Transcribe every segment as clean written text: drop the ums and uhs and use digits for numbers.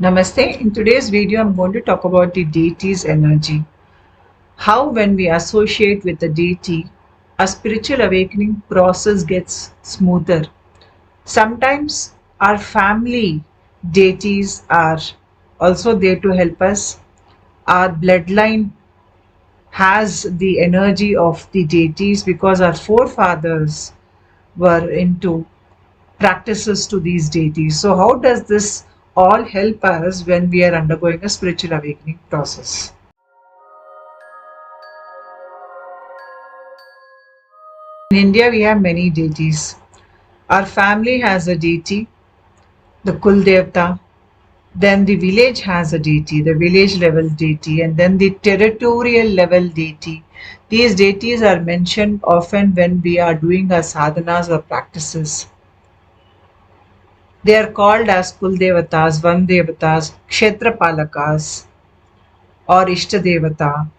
Namaste. In today's video, I'm going to talk about the deity's energy. How, when we associate with the deity, our spiritual awakening process gets smoother. Sometimes our family deities are also there to help us. Our bloodline has the energy of the deities because our forefathers were into practices to these deities. So, how does this all help us when we are undergoing a spiritual awakening process? In India, we have many deities. Our family has a deity, the Kul Devata. Then the village has a deity, the village level deity, and then the territorial level deity. These deities are mentioned often when we are doing our sadhanas or practices. They are called as Kul Devatas, Van Devatas, Kshetra Palakas, or Ishta Devata.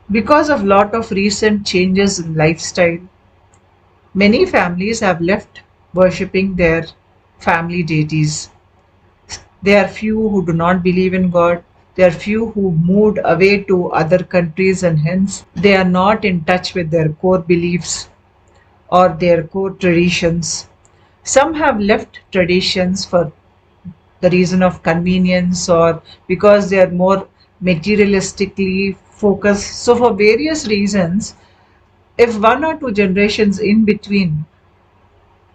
Because of lot of recent changes in lifestyle, many families have left worshipping their family deities. There are few who do not believe in God. There are few who moved away to other countries and hence they are not in touch with their core beliefs or their core traditions. Some have left traditions for the reason of convenience or because they are more materialistically focused. So, for various reasons, if one or two generations in between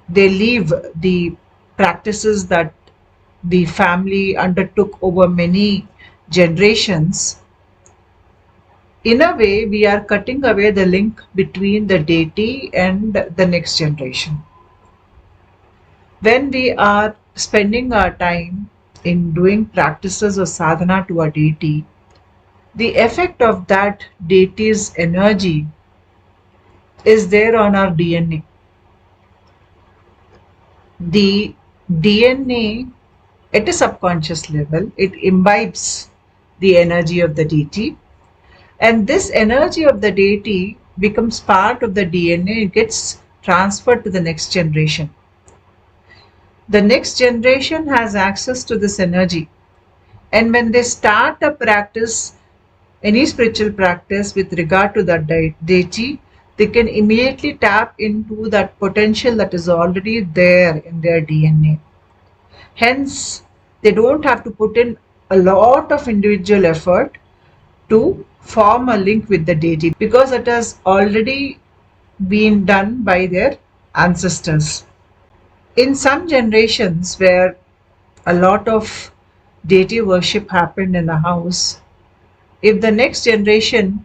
they leave the practices that the family undertook over many generations, in a way we are cutting away the link between the deity and the next generation. When we are spending our time in doing practices of sadhana to a deity, the effect of that deity's energy is there on our DNA. The DNA at a subconscious level, it imbibes the energy of the deity, and this energy of the deity becomes part of the DNA, it gets transferred to the next generation. The next generation has access to this energy, and when they start a practice, any spiritual practice with regard to that deity, they can immediately tap into that potential that is already there in their DNA. Hence, they don't have to put in a lot of individual effort to form a link with the deity because it has already been done by their ancestors. In some generations where a lot of deity worship happened in a house, if the next generation,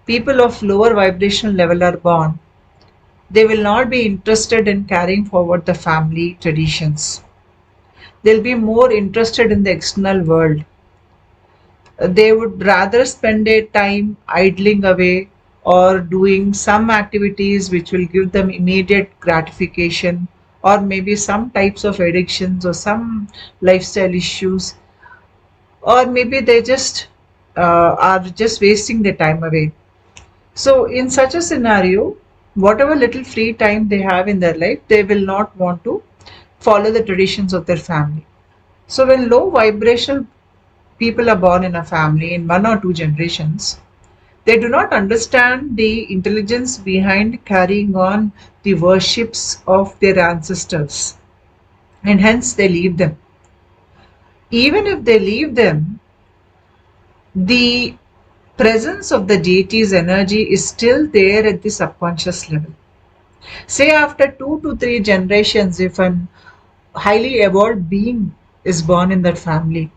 people of lower vibrational level are born, they will not be interested in carrying forward the family traditions. They'll be more interested in the external world. They would rather spend their time idling away or doing some activities which will give them immediate gratification, or maybe some types of addictions or some lifestyle issues, or maybe they just are just wasting their time away. So, in such a scenario, whatever little free time they have in their life, they will not want to follow the traditions of their family. So, when low vibrational people are born in a family in one or two generations, they do not understand the intelligence behind carrying on the worships of their ancestors, and hence they leave them. Even if they leave them, the presence of the deity's energy is still there at the subconscious level. Say after 2 to 3 generations, if an highly evolved being is born in that family,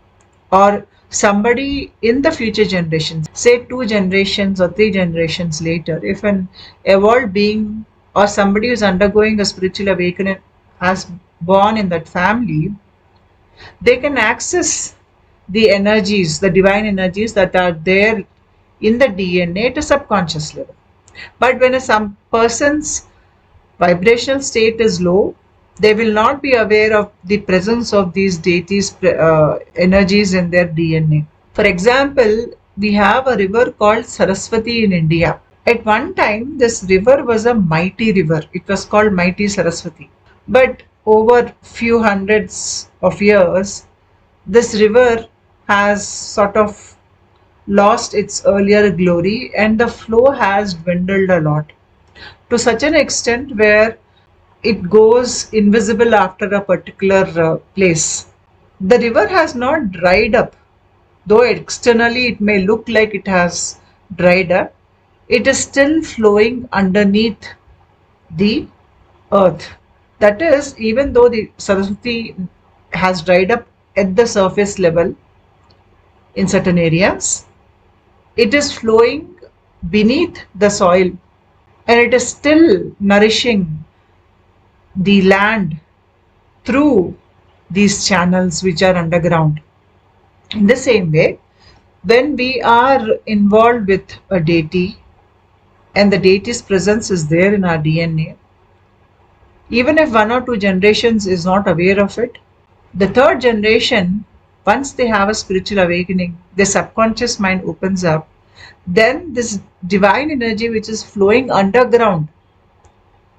or somebody in the future generations, say 2 generations or 3 generations later, if an evolved being or somebody who is undergoing a spiritual awakening has born in that family, they can access the energies, the divine energies that are there in the DNA at a subconscious level. But when some person's vibrational state is low, they will not be aware of the presence of these deities' energies in their DNA. For example, we have a river called Saraswati in India. At one time, this river was a mighty river. It was called Mighty Saraswati. But over few hundreds of years, This river has sort of lost its earlier glory and the flow has dwindled a lot to such an extent where it goes invisible after a particular place. The river has not dried up, though externally it may look like it has dried up. It is still flowing underneath the earth. That is, even though the Saraswati has dried up at the surface level in certain areas, it is flowing beneath the soil and it is still nourishing the land through these channels which are underground. In the same way, when we are involved with a deity and the deity's presence is there in our DNA, even if one or two generations is not aware of it, the third generation, once they have a spiritual awakening, their subconscious mind opens up, then this divine energy which is flowing underground,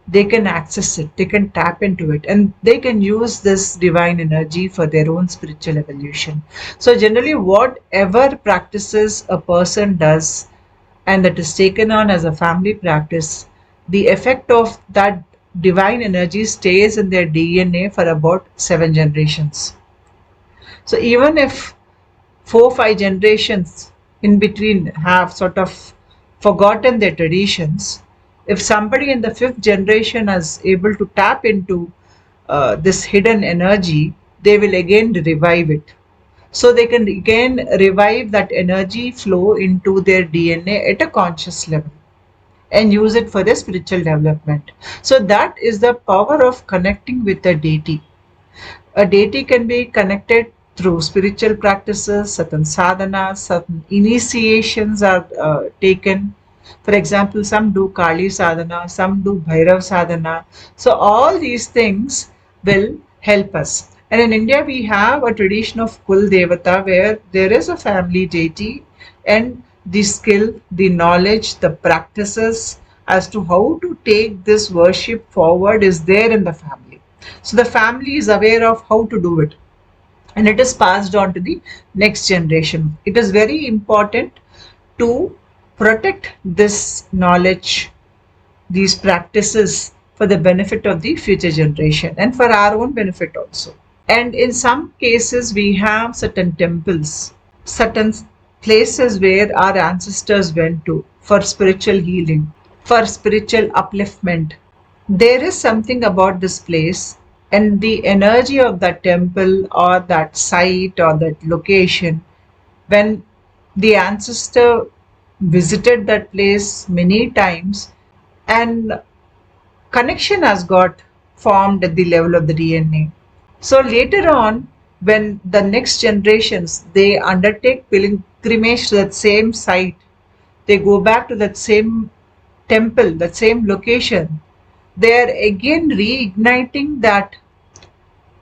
they can access it, they can tap into it, and they can use this divine energy for their own spiritual evolution. So generally, whatever practices a person does and that is taken on as a family practice, the effect of that divine energy stays in their DNA for about 7 generations. So even if 4 5 generations in between have sort of forgotten their traditions, if somebody in the fifth generation is able to tap into this hidden energy, they will again revive it. So they can again revive that energy flow into their DNA at a conscious level and use it for their spiritual development. So that is the power of connecting with the deity. A deity can be connected through spiritual practices, certain sadhanas, certain initiations are taken. For example, some do Kali sadhana, some do Bhairav sadhana. So all these things will help us. And in India, we have a tradition of Kul Devata where there is a family deity and the skill, the knowledge, the practices as to how to take this worship forward is there in the family. So the family is aware of how to do it and it is passed on to the next generation. It is very important to protect this knowledge, these practices for the benefit of the future generation and for our own benefit also. And in some cases, we have certain temples, certain places where our ancestors went to for spiritual healing, for spiritual upliftment. There is something about this place and the energy of that temple or that site or that location when the ancestor visited that place many times and connection has got formed at the level of the DNA. So later on, when the next generations they undertake pilgrimage to that same site, they go back to that same temple, that same location, they are again reigniting that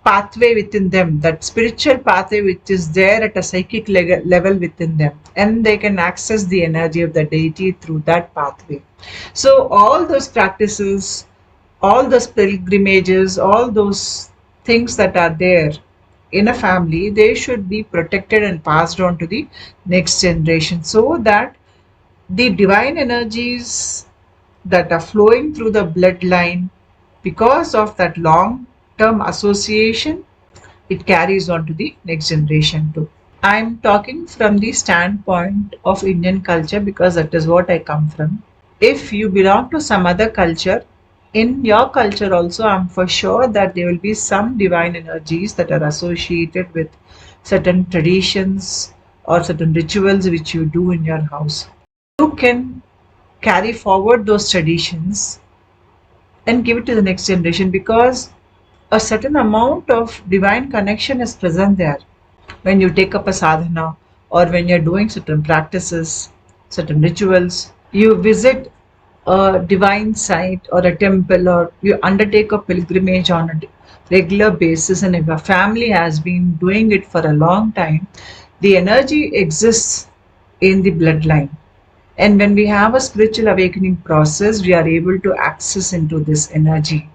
pathway within them, that spiritual pathway which is there at a psychic level within them, and they can access the energy of the deity through that pathway. So all those practices, all those pilgrimages, all those things that are there in a family, they should be protected and passed on to the next generation so that the divine energies that are flowing through the bloodline, because of that long term association, it carries on to the next generation too. I'm talking from the standpoint of Indian culture because that is what I come from. If you belong to some other culture, in your culture also, I'm for sure that there will be some divine energies that are associated with certain traditions or certain rituals which you do in your house. You can carry forward those traditions and give it to the next generation because a certain amount of divine connection is present there when you take up a sadhana or when you're doing certain practices, certain rituals. You visit a divine site or a temple or you undertake a pilgrimage on a regular basis, and if a family has been doing it for a long time, the energy exists in the bloodline. And when we have a spiritual awakening process, we are able to access into this energy.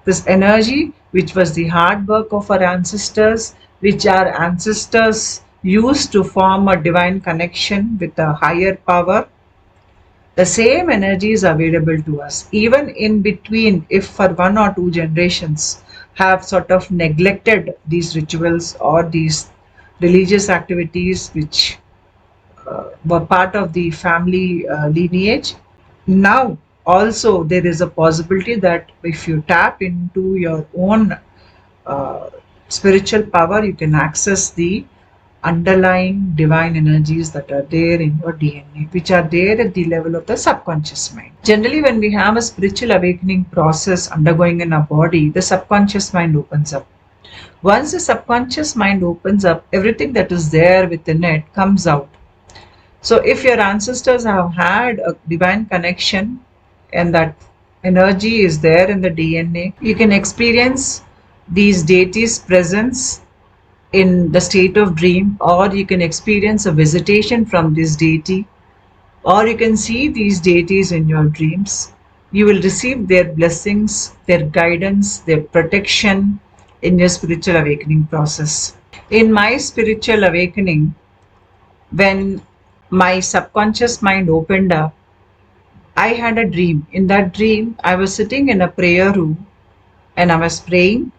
This energy, which was the hard work of our ancestors, which our ancestors used to form a divine connection with a higher power, the same energy is available to us. Even in between, if for 1 or 2 generations have sort of neglected these rituals or these religious activities which were part of the family lineage, now also there is a possibility that if you tap into your own uh, spiritual power, you can access the underlying divine energies that are there in your DNA, which are there at the level of the subconscious mind. Generally, when we have a spiritual awakening process undergoing in our body, the subconscious mind opens up. Once the subconscious mind opens up, everything that is there within it comes out. So, if your ancestors have had a divine connection and that energy is there in the DNA, you can experience these deities' presence in the state of dream, or you can experience a visitation from this deity, or you can see these deities in your dreams. You will receive their blessings, their guidance, their protection in your spiritual awakening process. In my spiritual awakening, when my subconscious mind opened up, I had a dream. In that dream, I was sitting in a prayer room and I was praying,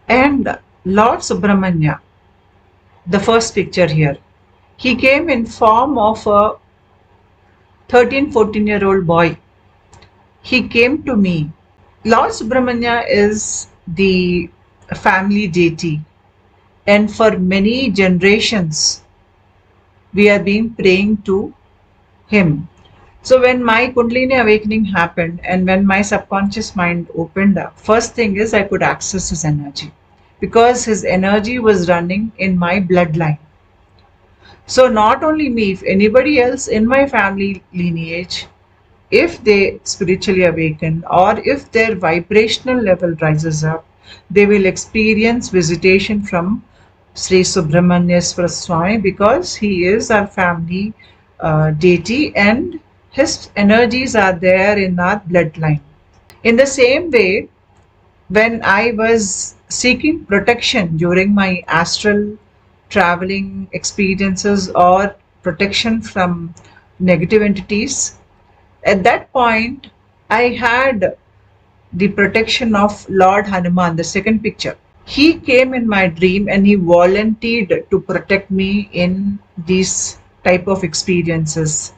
and Lord Subramanya, the first picture here, he came in form of a 13-14-year-old boy. He came to me. Lord Subramanya is the family deity, and for many generations we have been praying to him. So when my Kundalini awakening happened and when my subconscious mind opened up, first thing is I could access his energy because his energy was running in my bloodline. So not only me, if anybody else in my family lineage, if they spiritually awaken or if their vibrational level rises up, they will experience visitation from Sri Subramanyeswara Swami because he is our family deity and his energies are there in our bloodline. In the same way, when I was seeking protection during my astral traveling experiences or protection from negative entities, at that point I had the protection of Lord Hanuman, the second picture. He came in my dream and he volunteered to protect me in these type of experiences.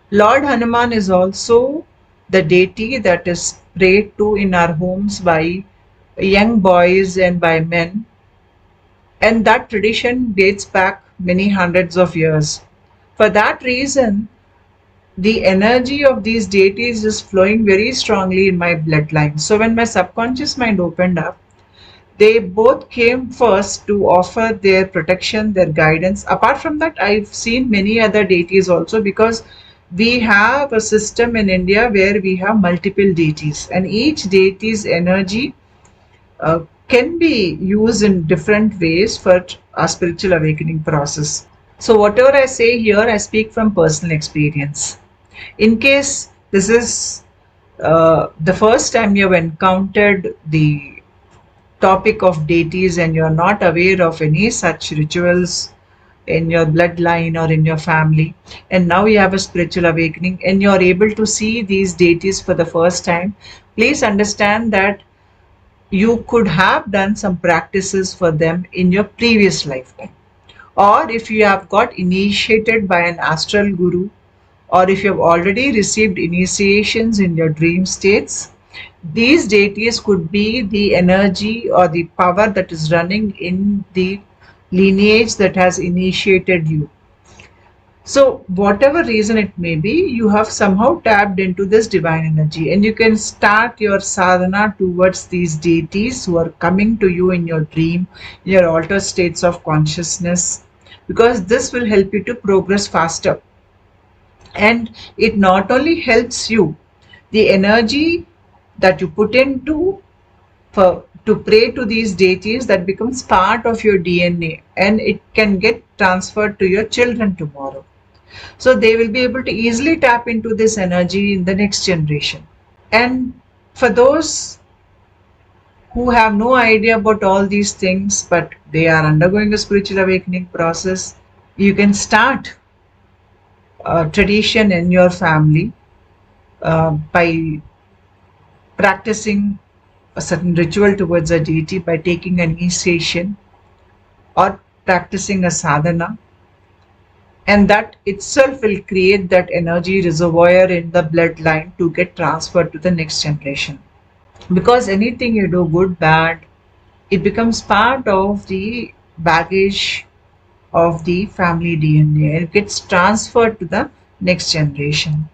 Lord Hanuman is also the deity that is prayed to in our homes by young boys and by men, and that tradition dates back many hundreds of years. For that reason, the energy of these deities is flowing very strongly in my bloodline. So when my subconscious mind opened up, they both came first to offer their protection, their guidance. Apart from that, I've seen many other deities also because we have a system in India where we have multiple deities and each deity's energy can be used in different ways for our spiritual awakening process. So whatever I say here, I speak from personal experience. In case this is the first time you've encountered the topic of deities and you're not aware of any such rituals in your bloodline or in your family, and now you have a spiritual awakening and you're able to see these deities for the first time, please understand that you could have done some practices for them in your previous lifetime. Or if you have got initiated by an astral guru, or if you have already received initiations in your dream states, these deities could be the energy or the power that is running in the lineage that has initiated you. So, whatever reason it may be, you have somehow tapped into this divine energy and you can start your sadhana towards these deities who are coming to you in your dream, in your altered states of consciousness, because this will help you to progress faster. And it not only helps you, the energy that you put into to pray to these deities, that becomes part of your DNA and it can get transferred to your children tomorrow. So they will be able to easily tap into this energy in the next generation. And for those who have no idea about all these things, but they are undergoing a spiritual awakening process. You can start a tradition in your family by practicing a certain ritual towards a deity, by taking an initiation or practicing a sadhana, and that itself will create that energy reservoir in the bloodline to get transferred to the next generation. Because anything you do, good, bad, it becomes part of the baggage of the family DNA. It gets transferred to the next generation.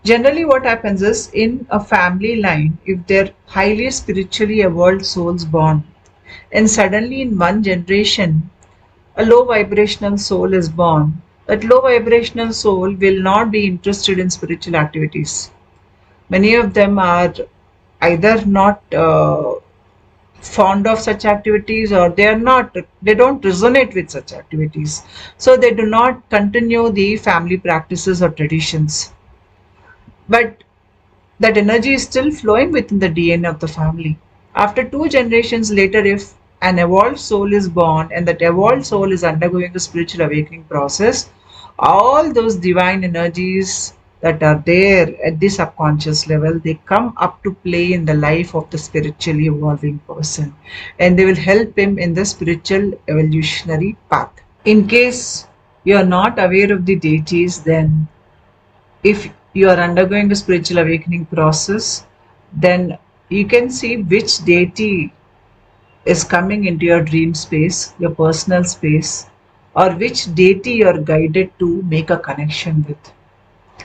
Generally, what happens is, in a family line, if they're highly spiritually evolved souls born, and suddenly in one generation a low vibrational soul is born, that low vibrational soul will not be interested in spiritual activities. Many of them are either not fond of such activities, or they don't resonate with such activities, so they do not continue the family practices or traditions. But that energy is still flowing within the DNA of the family. After 2 generations later, if an evolved soul is born and that evolved soul is undergoing a spiritual awakening process, all those divine energies that are there at the subconscious level, they come up to play in the life of the spiritually evolving person, and they will help him in the spiritual evolutionary path. In case you are not aware of the deities, then if you are undergoing a spiritual awakening process, then you can see which deity is coming into your dream space, your personal space, or which deity you are guided to make a connection with.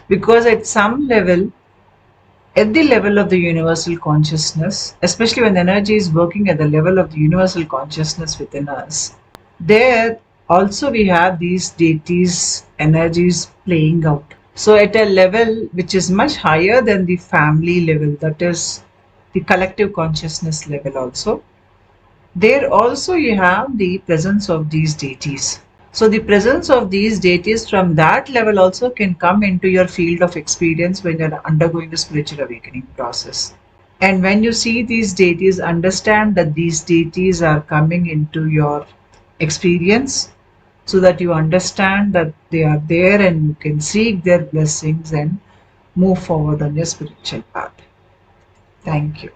Because at some level, at the level of the universal consciousness, especially when energy is working at the level of the universal consciousness within us, there also we have these deities energies playing out. So at a level which is much higher than the family level, that is the collective consciousness level also, there also you have the presence of these deities. So the presence of these deities from that level also can come into your field of experience when you're undergoing a spiritual awakening process. And when you see these deities, understand that these deities are coming into your experience, so that you understand that they are there and you can seek their blessings and move forward on your spiritual path. Thank you.